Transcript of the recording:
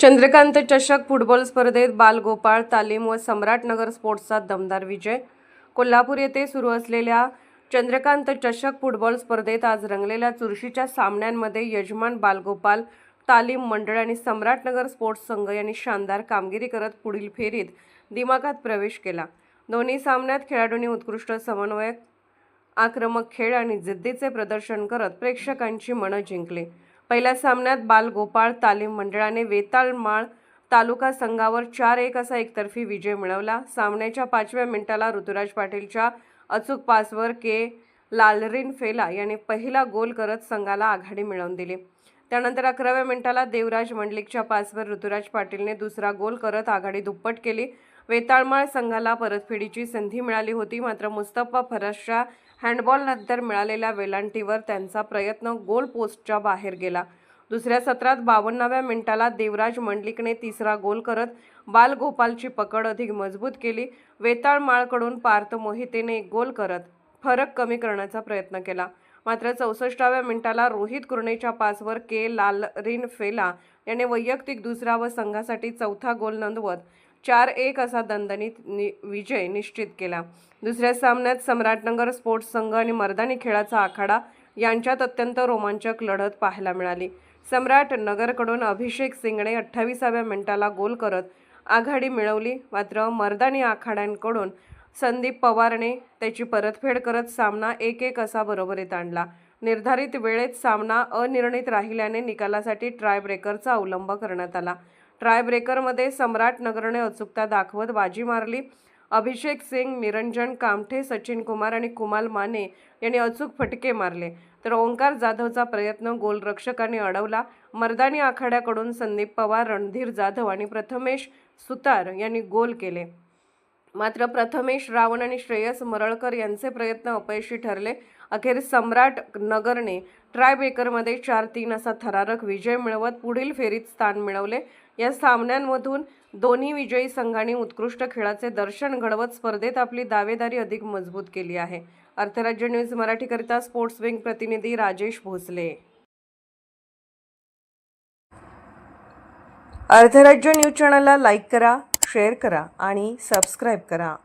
चंद्रकांत चषक फुटबॉल स्पर्धेत बालगोपाळ तालीम व सम्राटनगर स्पोर्ट्सचा दमदार विजय। कोल्हापूर येथे सुरू असलेल्या चंद्रकांत चषक फुटबॉल स्पर्धेत आज रंगलेल्या चुरशीच्या सामन्यांमध्ये यजमान बालगोपाल तालीम मंडळ आणि सम्राटनगर स्पोर्ट्स संघ यांनी शानदार कामगिरी करत पुढील फेरीत दिमागात प्रवेश केला। दोन्ही सामन्यात खेळाडूंनी उत्कृष्ट समन्वय, आक्रमक खेळ आणि जिद्दीचे प्रदर्शन करत प्रेक्षकांची मनं जिंकली। पहिल्या सामन्यात बालगोपाळ तालीम मंडळाने वेताळमाळ तालुका संघावर 4-1 असा एकतर्फी विजय मिळवला। सामन्याच्या 5व्या मिनिटाला ऋतुराज पाटीलच्या अचूक पासवर के लालरीन फेला यांनी पहिला गोल करत संघाला आघाडी मिळवून दिली। त्यानंतर 11व्या मिनिटाला देवराज मंडलिकच्या पासवर ऋतुराज पाटीलने दुसरा गोल करत आघाडी दुप्पट केली। वेताळमाळ संघाला परतफेडीची संधी मिळाली होती, मात्र मुस्तफा फराजच्या हँडबॉलनंतर मिळालेल्या वेलांटीवर त्यांचा प्रयत्न गोल पोस्टच्या बाहेर गेला। दुसऱ्या सत्रात 52व्या मिनिटाला देवराज मंडलिकने तिसरा गोल करत बालगोपालची पकड अधिक मजबूत केली। वेताळमाळकडून पार्थ मोहितेने एक गोल करत फरक कमी करण्याचा प्रयत्न केला, मात्र 64व्या मिनिटाला रोहित कुर्णेच्या पासवर के लालरीन फेला याने वैयक्तिक दुसरा व संघासाठी चौथा गोल नोंदवत 4-1 असा दणदणीत विजय निश्चित केला। दुसऱ्या सामन्यात सम्राटनगर स्पोर्ट्स संघ आणि मर्दानी खेळाचा आखाडा यांच्यात अत्यंत रोमांचक लढत पाहायला मिळाली। सम्राट नगरकडून अभिषेक सिंगने 28व्या मिनिटाला गोल करत आघाडी मिळवली, मात्र मर्दानी आखाड्यांकडून संदीप पवारने त्याची परतफेड करत सामना 1-1 असा बरोबरीत आणला। निर्धारित वेळेत सामना अनिर्णित राहिल्याने निकालासाठी ट्रायब्रेकरचा अवलंब करण्यात आला। ट्रायब्रेकरमध्ये सम्राटनगरने अचूकता दाखवत बाजी मारली। अभिषेक सिंग, निरंजन कामठे, सचिन कुमार आणि कुमाल माने यांनी अचूक फटके मारले, तर ओंकार जाधवचा प्रयत्न गोलरक्षकाने अडवला। मर्दानी आखाड्याकडून संदीप पवार, रणधीर जाधव आणि प्रथमेश सुतार यांनी गोल केले, मात्र प्रथमेश रावण आणि श्रेयस मरळकर यांचे प्रयत्न अपयशी ठरले। अखेर सम्राट नगरने ट्रायब्रेकरमध्ये 4-3 असा थरारक विजय मिळवत पुढील फेरीत स्थान मिळवले। या सामन्यांमधून दोन्ही विजयी संघांनी उत्कृष्ट खेळाचे दर्शन घडवत स्पर्धेत आपली दावेदारी अधिक मजबूत केली आहे। अर्थराज्य न्यूज मराठीकरिता स्पोर्ट्स विंग प्रतिनिधी राजेश भोसले। अर्थराज्य न्यूज चॅनलला लाईक करा, शेअर करा आणि सबस्क्राईब करा।